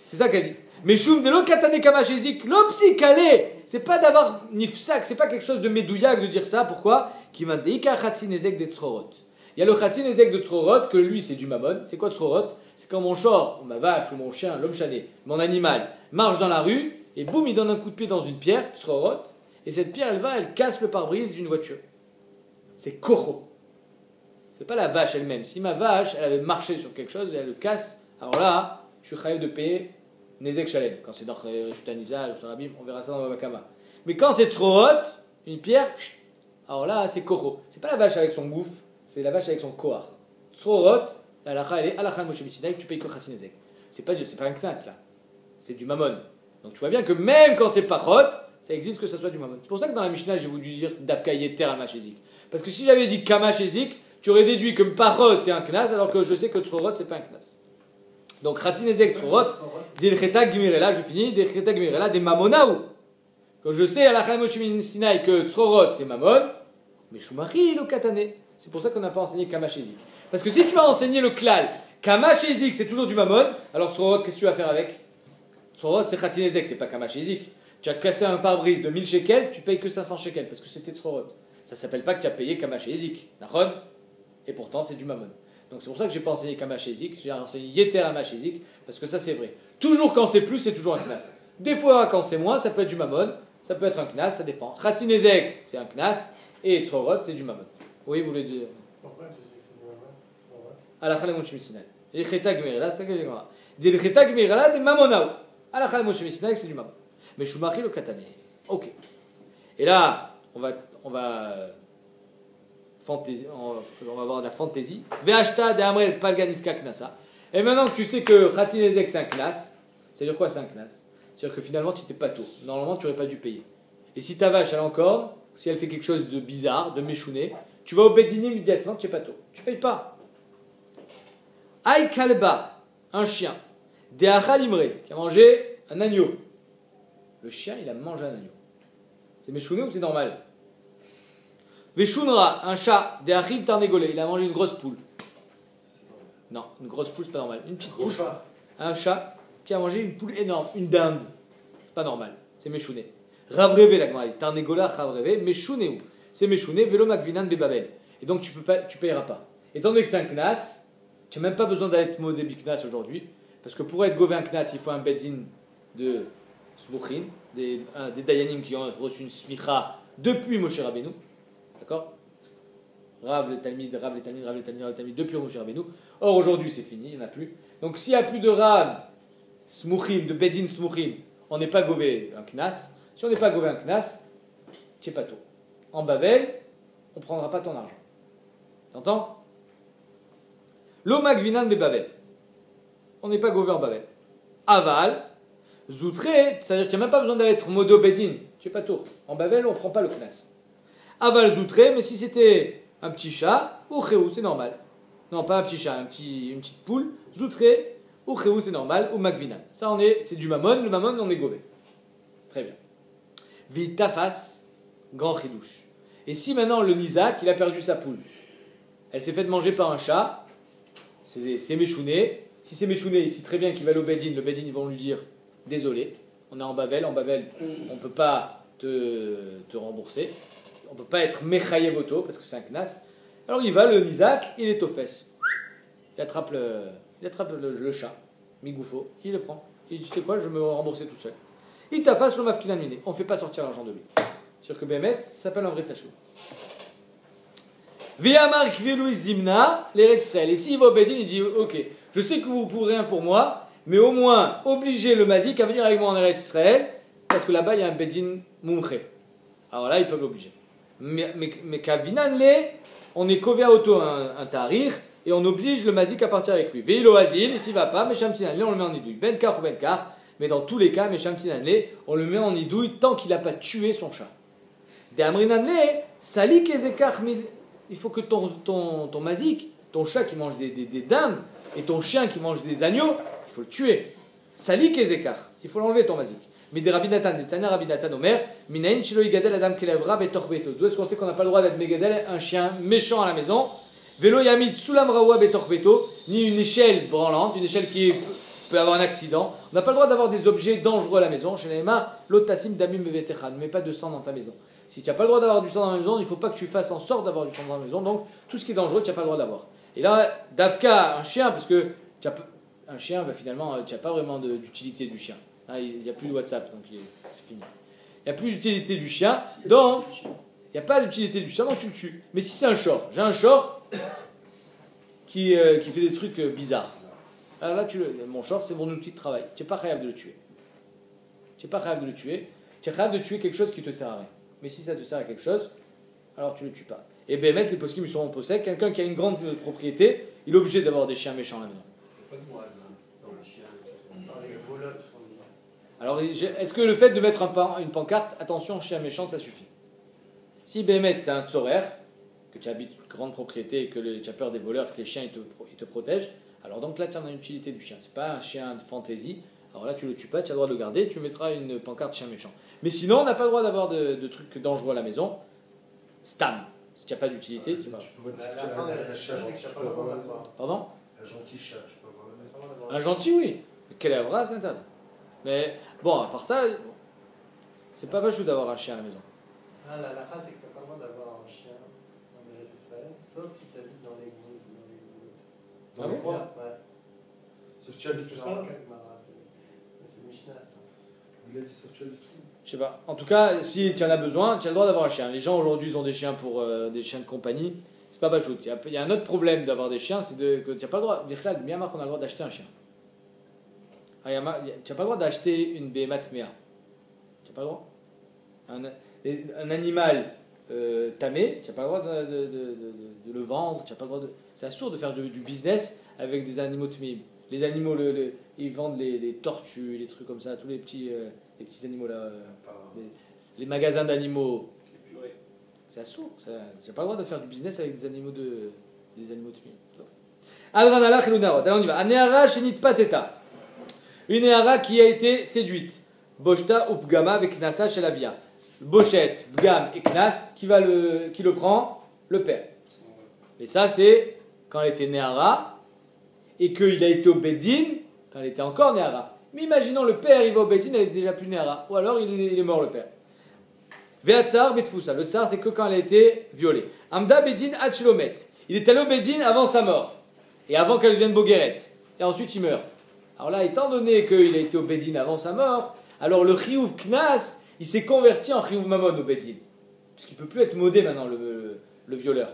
S1: C'est ça qu'elle dit. Mais shum de lo katane kama shezik, l'opsikale. C'est pas d'avoir nifsak, c'est pas quelque chose de médouillac de dire ça. Pourquoi? Qui m'a dit khatsinezek de tzrorot. Il y a le khatsinezek de tzrorot, que lui c'est du mammon. C'est quoi tzrorot? C'est quand mon shor, ou ma vache, ou mon chien, l'homme chané, mon animal, marche dans la rue, et boum, il donne un coup de pied dans une pierre, tzrorot, et cette pierre, elle casse le pare-brise d'une voiture. C'est koro. C'est pas la vache elle-même. Si ma vache, elle avait marché sur quelque chose et elle le casse, alors là, je suis chayav de payer Nezek Shalem. Quand c'est dans Chutanisa, ou Sarabim, on verra ça dans Babakama. Mais quand c'est Tzrorot, une pierre, alors là, c'est Koro. C'est pas la vache avec son gouffre, c'est la vache avec son Kohar. Tzrorot, la lacha, elle est Alachan Moshe Bitsinaï, tu payes que Khasinezek. C'est pas un knas là. C'est du mammon. Donc tu vois bien que même quand c'est Pachot, ça existe que ça soit du mammon. C'est pour ça que dans la Mishnah, j'ai voulu dire Dafka Yeter al Machezik. Parce que si j'avais dit Kama Shezik, tu aurais déduit que Pachot c'est un knas, alors que je sais que Tzrorot c'est pas un knas. Donc, Khatinezek Tzrorot, Dilcheta Gimirela, je finis, Dilcheta Gimirela, des Mamonaou. Quand je sais à la Chaimochimin Sinai que Tzrorot c'est Mamon, mais Shumachi le Katane. C'est pour ça qu'on n'a pas enseigné Kama Shezik. Parce que si tu as enseigné le klal, Kamash et Ezik, c'est toujours du mammon. Alors, Srorot, qu'est-ce que tu vas faire avec? Srorot, c'est Khatinezek, c'est pas Kamash et Ezik. Tu as cassé un pare-brise de 1000 shekels, tu payes que 500 shekels parce que c'était Srorot. Ça s'appelle pas que tu as payé Kamash et Ezik. D'accord? Et pourtant, c'est du mammon. Donc, c'est pour ça que j'ai pas enseigné Kamash et Ezik, j'ai enseigné Yeter Amash et Ezik, parce que ça, c'est vrai. Toujours quand c'est plus, c'est toujours un knas. Des fois, quand c'est moins, ça peut être du mammon, ça peut être un knas, ça dépend. Khatinezek, c'est un knas, et Srorot, c'est du mammon. Oui, vous voulez dire?
S3: Pourquoi tu sais que c'est du mammon?
S1: Alakha le Moshe Missinai. Et Cheta Gmerila, c'est que j'ai gmara. Des Cheta Gmerila, des Mamonao. Alakha le Moshe Missinai, c'est du mammon. Mais Shumachi le Katane. Ok. Et là, on va avoir de la fantaisie. Ve'ashta de Amrel Palganiska Knasa. Et maintenant que tu sais que Khatinezek c'est un knas, c'est-à-dire quoi c'est un knas? C'est-à-dire que finalement tu n'étais pas tôt. Normalement tu n'aurais pas dû payer. Et si ta vache elle a encore, si elle fait quelque chose de bizarre, de méchouné, tu vas au Bedini immédiatement, tu n'es pas tôt. Tu ne payes pas. Aïe Kalba, un chien. Deachal Imre, qui a mangé un agneau. Le chien il a mangé un agneau. C'est méchouné ou c'est normal? Veshunra, un chat. Deachil Tarnegolé, il a mangé une grosse poule. Non, une grosse poule, c'est pas normal. Une petite poule. Un chat qui a mangé une poule énorme, une dinde. C'est pas normal. C'est méchouné. Ravrevé la Gemara. Tarnegola, Ravrevé, méchouné. C'est méchouné, vélo Makvinan Bebabel. Et donc tu payeras pas. Étant donné que c'est un knas, tu n'as même pas besoin d'aller te modé biknas aujourd'hui. Parce que pour être gové un knas, il faut un beddin de Svouchin, des dayanim qui ont reçu une smicha depuis Moshe Rabbeinu. D'accord? Rav le Talmid, depuis Moshe Rabbeinu. Or aujourd'hui c'est fini, il n'y en a plus. Donc s'il n'y a plus de Rav Smouchin, de Bedin Smouchin, on n'est pas gové un knas. Si on n'est pas gové un knas, tu n'es pas tôt. En Bavel, on ne prendra pas ton argent. T'entends? L'omak vinan be Bavel. On n'est pas gové en Bavel. Aval, Zoutré, c'est-à-dire que tu n'as même pas besoin d'être modo Bedin. Tu n'es pas tôt. En Bavel, on ne prend pas le knas. Aval Zoutré, mais si c'était un petit chat, ou Chéou, c'est normal. Non, pas un petit chat, une petite poule. Zoutré, ou Chéou, c'est normal, ou Makvinan. Ça, c'est du mammon, le mammon, on est gové. Très bien. Vitafas, grand chidouche. Et si maintenant le Nizak, il a perdu sa poule, elle s'est faite manger par un chat, c'est méchouné. Si c'est méchouné, il sait très bien qu'il va aller au Bedin, le Bedin, ils vont lui dire désolé, on est en Bavel, on ne peut pas te rembourser. On ne peut pas être Mechayev Oto parce que c'est un knas. Alors il va, le Nizak, il est aux fesses. Il attrape le chat, Migoufo, il le prend. Il dit tu sais quoi, je vais me rembourser tout seul. Il t'afface le mafkinan miné. On ne fait pas sortir l'argent de lui. C'est-à-dire que Bémet, ça s'appelle un vrai tachou. Viamar Kvilou Zimna, les Rexrel. Et s'il va au Bedin, il dit ok, je sais que vous ne pourrez rien pour moi, mais au moins obligez le Mazik à venir avec moi en Rexrel, parce que là-bas il y a un Bedin Mumche. Alors là, ils peuvent l'obliger. Mais Kavinan on est kové à auto un tarir et on oblige le mazik à partir avec lui. Veilo Azil, et s'il va pas, Mesham Tinanle, on le met en idouille. Benkar ou Benkar, mais dans tous les cas, Mesham Tinanle, on le met en idouille tant qu'il n'a pas tué son chat. De Amrinanle, Salik Ezekar, il faut que ton mazik, ton chat qui mange des dindes, et ton chien qui mange des agneaux, il faut le tuer. Salik Ezekar, il faut l'enlever ton mazik. Mais des Rabinatan, des Tana Rabinatan Omer, Minaïn Chilo Igadel Adam Kelevra Betor Beto. D'où est-ce qu'on sait qu'on n'a pas le droit d'être Megadel, un chien méchant à la maison? Vélo Yamid Sulam Rawa Betor Beto, ni une échelle branlante, une échelle qui peut avoir un accident. On n'a pas le droit d'avoir des objets dangereux à la maison. Chez Neymar, l'Otassim Damim Bevetechan, ne mets pas de sang dans ta maison. Si tu n'as pas le droit d'avoir du sang dans la maison, il ne faut pas que tu fasses en sorte d'avoir du sang dans la maison. Donc tout ce qui est dangereux, tu n'as pas le droit d'avoir. Et là, Davka, un chien, parce que un chien, finalement, tu n'as pas vraiment d'utilité du chien. Il n'y a plus de WhatsApp, donc c'est fini. Il n'y a plus d'utilité du chien, donc il n'y a pas d'utilité du chien, donc tu le tues. Mais si c'est un short, j'ai un short qui fait des trucs bizarres. Alors là, mon short, c'est mon outil de travail. Tu n'es pas capable de le tuer. Tu n'es pas capable de le tuer. Tu es capable de tuer quelque chose qui te sert à rien. Mais si ça te sert à quelque chose, alors tu ne le tues pas. Et Bémet, les poskim, ils sont en possède. Quelqu'un qui a une grande propriété, il est obligé d'avoir des chiens méchants à la maison. Alors, est-ce que le fait de mettre une pancarte, attention, chien méchant, ça suffit? Si Bémet, c'est un tzorer, que tu habites une grande propriété et que tu as peur des voleurs, que les chiens ils te protègent, alors donc là, tu en as une utilité du chien. C'est pas un chien de fantaisie. Alors là, tu le tues pas, tu as le droit de le garder, tu mettras une pancarte chien méchant. Mais sinon, on n'a pas le droit d'avoir de trucs dangereux à la maison. Stam. Si tu n'as pas d'utilité, tu vas.
S3: Pardon?
S4: Un gentil chat, tu peux avoir le même.
S1: Un gentil, oui. Quel avra, c'est interdit. Mais bon, à part ça, c'est pas chou d'avoir un chien à la maison.
S3: Ah, la lacha, c'est que tu n'as pas le droit d'avoir un chien en Eretz Israël, sauf si tu habites dans les gouttes.
S4: Dans les
S3: coins.
S4: coins.
S3: Ouais.
S4: Sauf que tu habites tout ça.
S3: C'est Mishnah, ça.
S4: Il a dit sauf que tu habites tout.
S1: Je sais pas. En tout cas, si tu en as besoin, tu as le droit d'avoir un chien. Les gens aujourd'hui, ils ont des chiens pour des chiens de compagnie. C'est pas bachout. Il y a un autre problème d'avoir des chiens, c'est que tu n'as pas le droit. Bien marqué qu'on a le droit d'acheter un chien. Tu n'as pas le droit d'acheter une Behemat Mea. Tu n'as pas le droit. Un animal tamé, tu n'as pas le droit de le vendre. Tu as pas le droit de. C'est assourd de faire du business avec des animaux tmim. Les animaux, ils vendent les tortues, les trucs comme ça, tous les petits animaux là. Les magasins d'animaux. C'est assourd. Tu n'as pas le droit de faire du business avec des animaux tmim. Adran alach et l'unarot. Alors on y va. Aneara shenit pateta. Une Néhara qui a été séduite. Boshta ou Pgama avec Knasa chez la Via. Bochette, Pgam et Knas, qui le prend? Le père. Et ça, c'est quand elle était Néhara et qu'il a été au Beddin quand elle était encore Néhara. Mais imaginons le père, il va au Beddin, elle est déjà plus Néhara. Ou alors il est mort le père. Veatzar betfousa. Le tsar, c'est que quand elle a été violée. Amda Beddin Hachilomet. Il est allé au Beddin avant sa mort. Et avant qu'elle devienne Bogueret. Et ensuite il meurt. Alors là, étant donné qu'il a été au Beddin avant sa mort, alors le Chiyuv Knas, il s'est converti en Chiyuv Mammon au Beddin. Parce qu'il ne peut plus être modé maintenant, le violeur,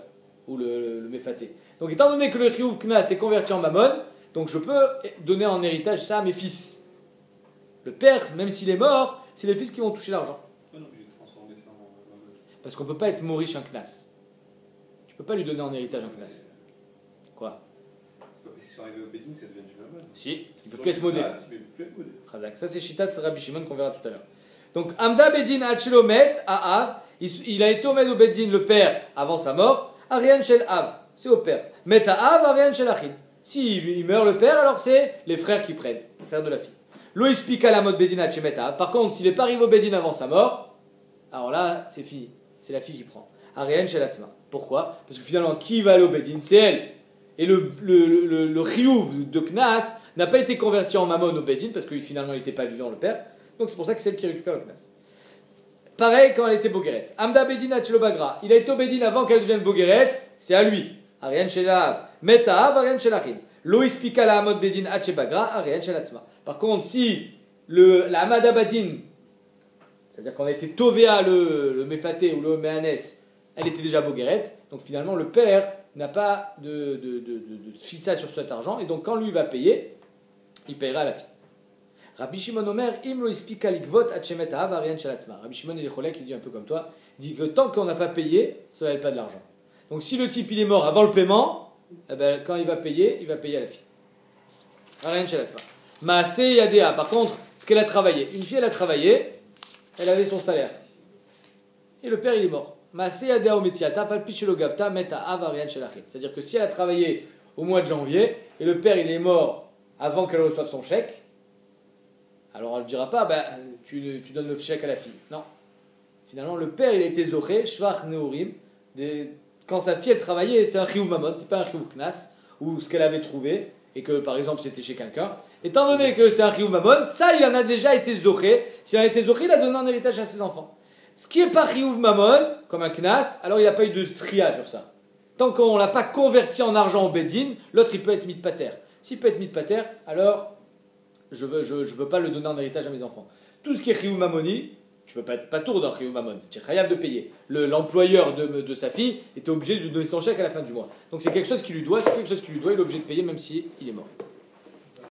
S1: ou le méfaté. Donc étant donné que le Chiyuv Knas s'est converti en Mammon, donc je peux donner en héritage ça à mes fils. Le père, même s'il est mort, c'est les fils qui vont toucher l'argent. Parce qu'on ne peut pas être moriche en Knas. Tu ne peux pas lui donner en héritage en Knas. Quoi?
S2: Si sont arrivés au Beddin, ça devient du Mammon.
S1: Si, il ne peut plus être modé.
S2: Modé.
S1: Ça, c'est Shitat Rabbi Shimon qu'on verra tout à l'heure. Donc, Amda Beddin Hachilomet à Av, il a été au Beddin, le père, avant sa mort, Arian Shel Av, c'est au père. Met à Av, Arian Shel Achid. Si il meurt le père, alors c'est les frères qui prennent, les frères de la fille. Loïs Pika la mode Beddin Hachemet Av. Par contre, s'il n'est pas arrivé au Beddin avant sa mort, alors là, c'est fini. C'est la fille qui prend. Arian Shel Atzma. Pourquoi? Parce que finalement, qui va aller au Beddin? C'est elle. Et le Chiyuv de Knas n'a pas été converti en Mammon au Beddin parce que finalement il n'était pas vivant le père. Donc c'est pour ça que c'est elle qui récupère le Knas. Pareil quand elle était Bogueret. Amda Beddin Achelo Bagra. Il a été au Beddin avant qu'elle devienne Bogueret, c'est à lui. Arian Shelav. Metahav, Arian Shelachid. Loïs Pika la Hamod Beddin Ache Bagra, Arian Shelatzma. Par contre, si la Hamada Badin, c'est-à-dire qu'on a été Tovea le Mefaté ou le Mehanes, elle était déjà Bogueret, donc finalement le père n'a pas de fixa sur cet argent, et donc quand lui va payer, il payera à la fille. Rabbi Shimon Omer, im lo ispika likvot atchemet ha'av arian shalatzma. Rabbi Shimon il est cholek, il dit un peu comme toi, il dit que tant qu'on n'a pas payé, ça ne valait pas de l'argent. Donc si le type il est mort avant le paiement, eh ben, quand il va payer à la fille. Arian shalatzma. Maase yadea, par contre, ce qu'elle a travaillé, une fille elle a travaillé, elle avait son salaire. Et le père il est mort. C'est-à-dire que si elle a travaillé au mois de janvier et le père il est mort avant qu'elle reçoive son chèque, alors elle ne dira pas tu donnes le chèque à la fille. Non. Finalement le père il a été zoché, shvach neurim, quand sa fille elle travaillait, c'est un chiyuv mamon, c'est pas un chiyuv knas, ou ce qu'elle avait trouvé, et que par exemple c'était chez quelqu'un. Étant donné que c'est un chiyuv mamon, ça il en a déjà été zoché. S'il en a été zoché, il a donné en héritage à ses enfants. Ce qui n'est pas chiyuv mamon, comme un knas, alors il n'a pas eu de sria sur ça. Tant qu'on ne l'a pas converti en argent au Beddin, l'autre il peut être mit pater. S'il peut être mit pater, alors je veux pas le donner en héritage à mes enfants. Tout ce qui est chiyuv mamoni, tu peux pas être patour d'un chiyuv mamon, tu es chayav de payer. L'employeur de sa fille était obligé de lui donner son chèque à la fin du mois. Donc c'est quelque chose qui lui doit, il est obligé de payer même si il est mort.